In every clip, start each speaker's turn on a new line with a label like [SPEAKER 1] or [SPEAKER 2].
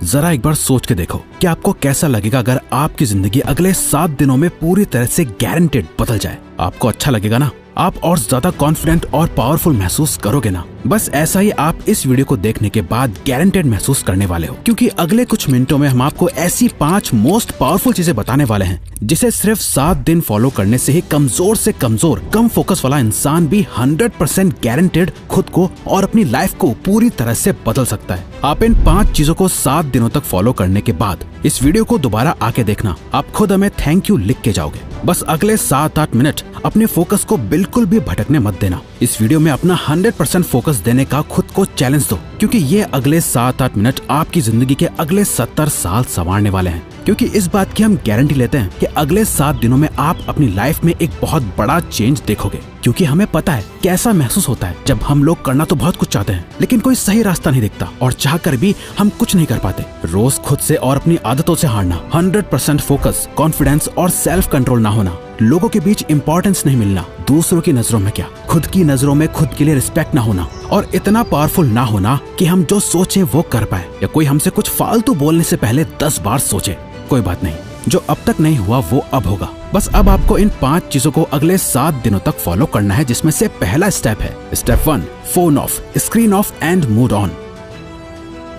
[SPEAKER 1] जरा एक बार सोच के देखो कि आपको कैसा लगेगा अगर आपकी जिंदगी अगले 7 दिनों में पूरी तरह से गारंटेड बदल जाए। आपको अच्छा लगेगा ना? आप और ज्यादा कॉन्फिडेंट और पावरफुल महसूस करोगे ना? बस ऐसा ही आप इस वीडियो को देखने के बाद गारंटेड महसूस करने वाले हो, क्योंकि अगले कुछ मिनटों में हम आपको ऐसी 5 मोस्ट पावरफुल चीजें बताने वाले हैं जिसे सिर्फ 7 दिन फॉलो करने से ही कमजोर से कमजोर कम फोकस वाला इंसान भी 100% गारंटेड खुद को और अपनी लाइफ को पूरी तरह से बदल सकता है। आप इन 5 चीजों को 7 दिनों तक फॉलो करने के बाद इस वीडियो को दोबारा आके देखना, आप खुद हमें थैंक यू लिख के जाओगे। बस अगले 7-8 मिनट अपने फोकस को बिल्कुल भी भटकने मत देना। इस वीडियो में अपना 100% फोकस देने का खुद को चैलेंज दो, क्योंकि ये अगले 7-8 मिनट आपकी जिंदगी के अगले 70 साल संवारने वाले हैं। क्योंकि इस बात की हम गारंटी लेते हैं कि अगले 7 दिनों में आप अपनी लाइफ में एक बहुत बड़ा चेंज देखोगे, क्योंकि हमें पता है कैसा महसूस होता है जब हम लोग करना तो बहुत कुछ चाहते हैं लेकिन कोई सही रास्ता नहीं दिखता और चाह कर भी हम कुछ नहीं कर पाते। रोज खुद से और अपनी आदतों से हारना, 100% फोकस, कॉन्फिडेंस और सेल्फ कंट्रोल ना होना, लोगों के बीच इंपॉर्टेंस नहीं मिलना, दूसरों की नजरों में क्या खुद की नजरों में खुद के लिए रिस्पेक्ट ना होना और इतना पावरफुल ना होना कि हम जो सोचें वो कर पाए, या कोई हमसे कुछ फालतू बोलने से पहले 10 बार सोचे। कोई बात नहीं, जो अब तक नहीं हुआ वो अब होगा। बस अब आपको इन 5 चीजों को अगले 7 दिनों तक फॉलो करना है, जिसमें से पहला स्टेप है step 1, phone of, screen of and mood on.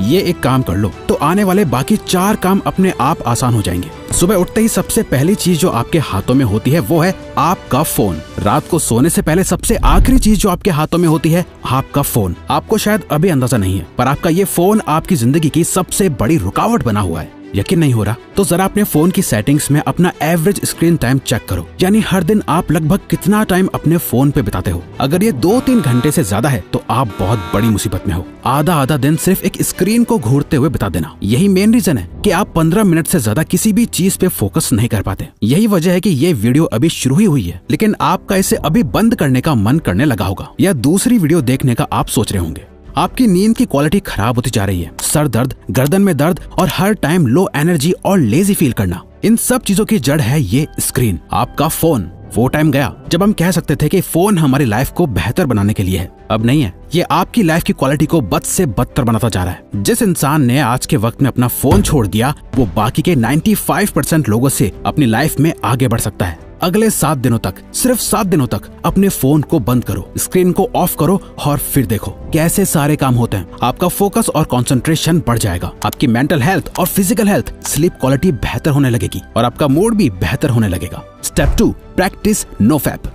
[SPEAKER 1] ये एक काम कर लो तो आने वाले बाकी 4 काम अपने आप आसान हो जाएंगे। सुबह उठते ही सबसे पहली चीज जो आपके हाथों में होती है वो है आपका फोन। रात को सोने से पहले सबसे आखिरी चीज जो आपके हाथों में होती है आपका फोन। आपको शायद अभी अंदाजा नहीं है, पर आपका ये फोन आपकी जिंदगी की सबसे बड़ी रुकावट बना हुआ है। यकीन नहीं हो रहा तो जरा अपने फोन की सेटिंग्स में अपना एवरेज स्क्रीन टाइम चेक करो, यानी हर दिन आप लगभग कितना टाइम अपने फोन पे बिताते हो। अगर ये 2-3 घंटे से ज्यादा है तो आप बहुत बड़ी मुसीबत में हो। आधा दिन सिर्फ एक स्क्रीन को घूरते हुए बिता देना, यही मेन रीजन है कि आप 15 मिनट से ज्यादा किसी भी चीज पे फोकस नहीं कर पाते। यही वजह है कि ये वीडियो अभी शुरू ही हुई है, लेकिन आपका इसे अभी बंद करने का मन करने लगा होगा, या दूसरी वीडियो देखने का आप सोच रहे होंगे। आपकी नींद की क्वालिटी खराब होती जा रही है, सर दर्द, गर्दन में दर्द और हर टाइम लो एनर्जी और लेजी फील करना, इन सब चीजों की जड़ है ये स्क्रीन, आपका फोन। वो टाइम गया जब हम कह सकते थे कि फोन हमारी लाइफ को बेहतर बनाने के लिए है। अब नहीं है, ये आपकी लाइफ की क्वालिटी को बद से बदतर बनाता जा रहा है। जिस इंसान ने आज के वक्त में अपना फोन छोड़ दिया वो बाकी के 95% लोगों से अपनी लाइफ में आगे बढ़ सकता है। अगले 7 दिनों तक, सिर्फ 7 दिनों तक अपने फोन को बंद करो, स्क्रीन को ऑफ करो और फिर देखो कैसे सारे काम होते हैं। आपका फोकस और कंसंट्रेशन बढ़ जाएगा, आपकी मेंटल हेल्थ और फिजिकल हेल्थ, स्लीप क्वालिटी बेहतर होने लगेगी और आपका मूड भी बेहतर होने लगेगा। Step 2, practice no fap.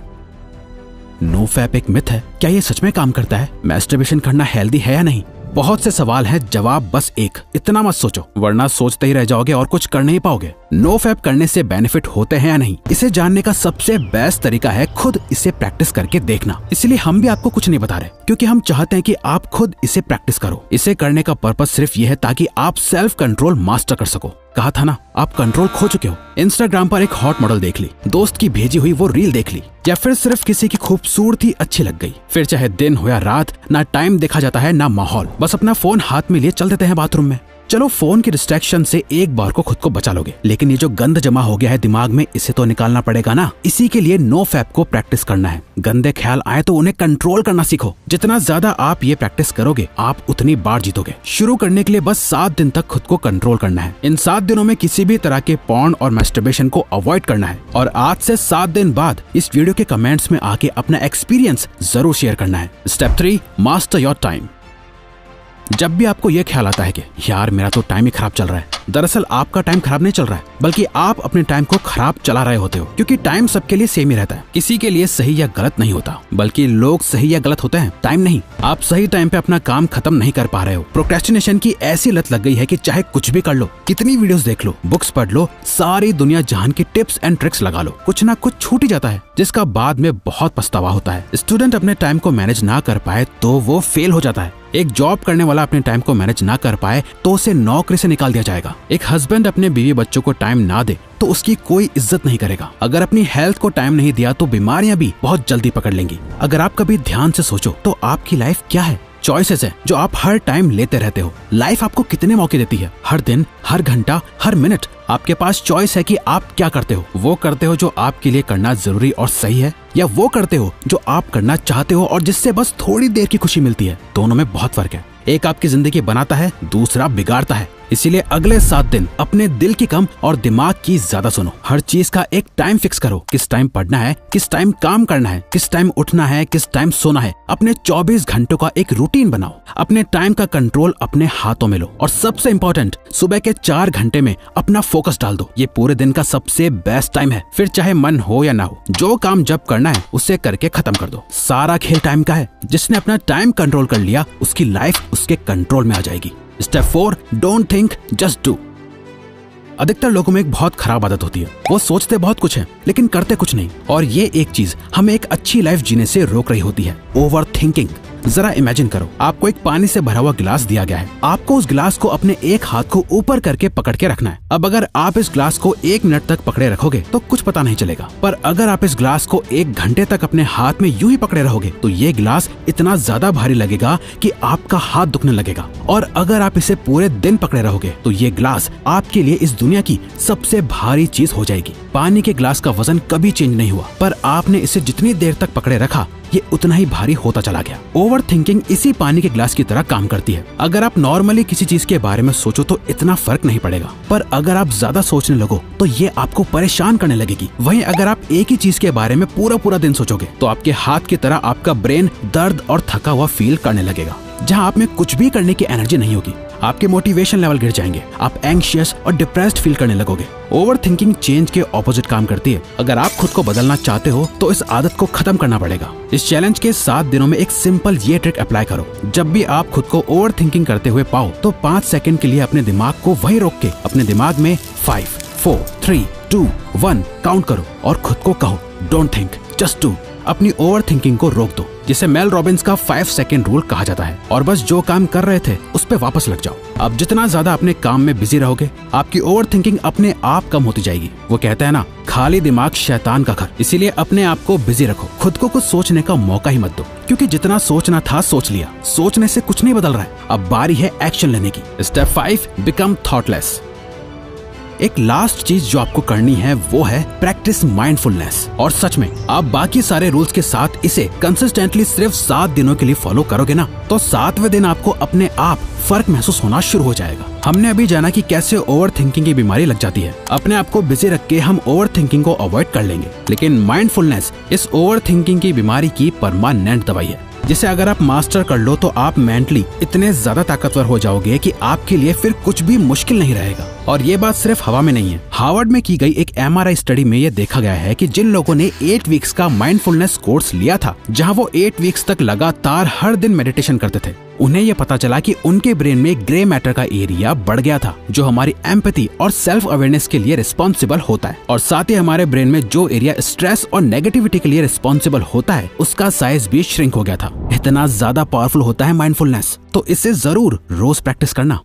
[SPEAKER 1] No fap एक मिथ है, क्या ये सच में काम करता है? मैस्टरबेशन करना हेल्दी है या नहीं? बहुत से सवाल हैं, जवाब बस एक, इतना मत सोचो वरना सोचते ही रह जाओगे और कुछ कर नहीं पाओगे। नो फैप करने से बेनिफिट होते हैं या नहीं, इसे जानने का सबसे बेस्ट तरीका है खुद इसे प्रैक्टिस करके देखना। इसलिए हम भी आपको कुछ नहीं बता रहे, क्योंकि हम चाहते हैं कि आप खुद इसे प्रैक्टिस करो। इसे करने का पर्पस सिर्फ ये है ताकि आप सेल्फ कंट्रोल मास्टर कर सको। कहा था ना, आप कंट्रोल खो चुके हो। इंस्टाग्राम पर एक हॉट मॉडल देख ली, दोस्त की भेजी हुई वो रील देख ली, या फिर सिर्फ किसी की खूबसूरती अच्छी लग गई, फिर चाहे दिन हो या रात, ना टाइम देखा जाता है ना माहौल, बस अपना फोन हाथ में लिए चल देते हैं बाथरूम में। चलो फोन की डिस्ट्रैक्शन से एक बार को खुद को बचा लोगे, लेकिन ये जो गंद जमा हो गया है दिमाग में, इसे तो निकालना पड़ेगा ना। इसी के लिए नो फैप को प्रैक्टिस करना है। गंदे ख्याल आए तो उन्हें कंट्रोल करना सीखो। जितना ज्यादा आप ये प्रैक्टिस करोगे आप उतनी बार जीतोगे। शुरू करने के लिए बस 7 दिन तक खुद को कंट्रोल करना है। इन 7 दिनों में किसी भी तरह के पॉर्न और मैस्टरबेशन को अवॉइड करना है, और आज से 7 दिन बाद इस वीडियो के कमेंट्स में आके अपना एक्सपीरियंस जरूर शेयर करना है। Step 3, master your time. जब भी आपको ये ख्याल आता है कि यार मेरा तो टाइम ही खराब चल रहा है, दरअसल आपका टाइम खराब नहीं चल रहा है, बल्कि आप अपने टाइम को खराब चला रहे होते हो। क्योंकि टाइम सबके लिए सेम ही रहता है, किसी के लिए सही या गलत नहीं होता, बल्कि लोग सही या गलत होते हैं, टाइम नहीं। आप सही टाइम पे अपना काम खत्म नहीं कर पा रहे हो। प्रोक्रेस्टिनेशन की ऐसी लत लग गई है कि चाहे कुछ भी कर लो, कितनी वीडियोस देख लो, बुक्स पढ़ लो, सारी दुनिया जहान की टिप्स एंड ट्रिक्स लगा लो, कुछ ना कुछ छूट ही जाता है, जिसका बाद में बहुत पछतावा होता है। स्टूडेंट अपने टाइम को मैनेज ना कर पाए तो वो फेल हो जाता है। एक जॉब करने वाला अपने टाइम को मैनेज ना कर पाए तो उसे नौकरी से निकाल दिया जाएगा। एक हस्बैंड अपने बीवी बच्चों को टाइम ना दे तो उसकी कोई इज्जत नहीं करेगा। अगर अपनी हेल्थ को टाइम नहीं दिया तो बीमारियां भी बहुत जल्दी पकड़ लेंगी। अगर आप कभी ध्यान से सोचो तो आपकी लाइफ क्या है? चॉइसेस है जो आप हर टाइम लेते रहते हो। लाइफ आपको कितने मौके देती है? हर दिन, हर घंटा, हर मिनट आपके पास चॉइस है कि आप क्या करते हो। वो करते हो जो आपके लिए करना जरूरी और सही है, या वो करते हो जो आप करना चाहते हो और जिससे बस थोड़ी देर की खुशी मिलती है। दोनों में बहुत फर्क है। एक आपकी जिंदगी बनाता है, दूसरा बिगाड़ता है। इसीलिए अगले 7 दिन अपने दिल की कम और दिमाग की ज्यादा सुनो। हर चीज का एक टाइम फिक्स करो, किस टाइम पढ़ना है, किस टाइम काम करना है, किस टाइम उठना है, किस टाइम सोना है। अपने 24 घंटों का एक रूटीन बनाओ। अपने टाइम का कंट्रोल अपने हाथों में लो और सबसे इंपॉर्टेंट, सुबह के 4 घंटे में अपना फोकस डाल दो। ये पूरे दिन का सबसे बेस्ट टाइम है। फिर चाहे मन हो या ना हो, जो काम जब करना है उसे करके खत्म कर दो। सारा खेल टाइम का है। जिसने अपना टाइम कंट्रोल कर लिया, उसकी लाइफ उसके कंट्रोल में आ जाएगी। Step 4, don't think, just do. अधिकतर लोगों में एक बहुत खराब आदत होती है, वो सोचते बहुत कुछ है लेकिन करते कुछ नहीं। और ये एक चीज हमें एक अच्छी लाइफ जीने से रोक रही होती है, ओवर थिंकिंग। जरा इमेजिन करो, आपको एक पानी से भरा हुआ गिलास दिया गया है। आपको उस गिलास को अपने एक हाथ को ऊपर करके पकड़ के रखना है। अब अगर आप इस गिलास को 1 मिनट तक पकड़े रखोगे तो कुछ पता नहीं चलेगा, पर अगर आप इस गिलास को 1 घंटे तक अपने हाथ में यूं ही पकड़े रहोगे तो ये गिलास इतना ज्यादा भारी लगेगा कि आपका हाथ दुखने लगेगा। और अगर आप इसे पूरे दिन पकड़े रहोगे तो ये गिलास आपके लिए इस दुनिया की सबसे भारी चीज हो जाएगी। पानी के गिलास का वजन कभी चेंज नहीं हुआ, पर आपने इसे जितनी देर तक पकड़े रखा, ये उतना ही भारी होता चला गया। ओवर थिंकिंग इसी पानी के ग्लास की तरह काम करती है। अगर आप नॉर्मली किसी चीज के बारे में सोचो तो इतना फर्क नहीं पड़ेगा, पर अगर आप ज्यादा सोचने लगो तो ये आपको परेशान करने लगेगी। वहीं अगर आप एक ही चीज के बारे में पूरा दिन सोचोगे तो आपके हाथ की तरह आपका ब्रेन दर्द और थका हुआ फील करने लगेगा। जहाँ आप में कुछ भी करने की एनर्जी नहीं होगी, आपके मोटिवेशन लेवल गिर जाएंगे, आप एंग्शियस और डिप्रेस्ड फील करने लगोगे। ओवर थिंकिंग चेंज के ऑपोजिट काम करती है। अगर आप खुद को बदलना चाहते हो तो इस आदत को खत्म करना पड़ेगा। इस चैलेंज के 7 दिनों में एक सिंपल ये ट्रिक अप्लाई करो। जब भी आप खुद को ओवर थिंकिंग करते हुए पाओ तो 5 सेकंड के लिए अपने दिमाग को वहीं रोक के अपने दिमाग में 5, 4, 3, 2, 1 काउंट करो और खुद को कहो, डोंट थिंक, जस्ट डू। अपनी ओवर थिंकिंग को रोक दो, जिसे मेल रॉबिन्स का 5 सेकंड रूल कहा जाता है। और बस जो काम कर रहे थे उस पे वापस लग जाओ। अब जितना ज्यादा अपने काम में बिजी रहोगे, आपकी ओवर थिंकिंग अपने आप कम होती जाएगी। वो कहते हैं ना, खाली दिमाग शैतान का घर। इसीलिए अपने आप को बिजी रखो, खुद को कुछ सोचने का मौका ही मत दो, क्योंकि जितना सोचना था सोच लिया। सोचने से कुछ नहीं बदल रहा है, अब बारी है एक्शन लेने की। Step 5, become thoughtless. एक लास्ट चीज जो आपको करनी है वो है प्रैक्टिस माइंडफुलनेस। और सच में आप बाकी सारे रूल्स के साथ इसे कंसिस्टेंटली सिर्फ 7 दिनों के लिए फॉलो करोगे ना, तो 7वें दिन आपको अपने आप फर्क महसूस होना शुरू हो जाएगा। हमने अभी जाना कि कैसे ओवर थिंकिंग की बीमारी लग जाती है। अपने आप को बिजी रख के हम ओवर थिंकिंग को अवॉइड कर लेंगे, लेकिन माइंडफुलनेस इस ओवर थिंकिंग की बीमारी की परमानेंट दवाई है, जिसे अगर आप मास्टर कर लो तो आप मेंटली इतने ज्यादा ताकतवर हो जाओगे कि आपके लिए फिर कुछ भी मुश्किल नहीं रहेगा। और ये बात सिर्फ हवा में नहीं है। हार्वर्ड में की गई एक MRI स्टडी में ये देखा गया है कि जिन लोगों ने 8 वीक्स का माइंडफुलनेस कोर्स लिया था, जहां वो 8 वीक्स तक लगातार हर दिन मेडिटेशन करते थे, उन्हें ये पता चला कि उनके ब्रेन में ग्रे मैटर का एरिया बढ़ गया था, जो हमारी एम्पैथी और सेल्फ अवेयरनेस के लिए रिस्पॉन्सिबल होता है। और साथ ही हमारे ब्रेन में जो एरिया स्ट्रेस और नेगेटिविटी के लिए रिस्पॉन्सिबल होता है, उसका साइज भी श्रिंक हो गया था। इतना ज्यादा पावरफुल होता है माइंडफुलनेस, तो इसे जरूर रोज प्रैक्टिस करना।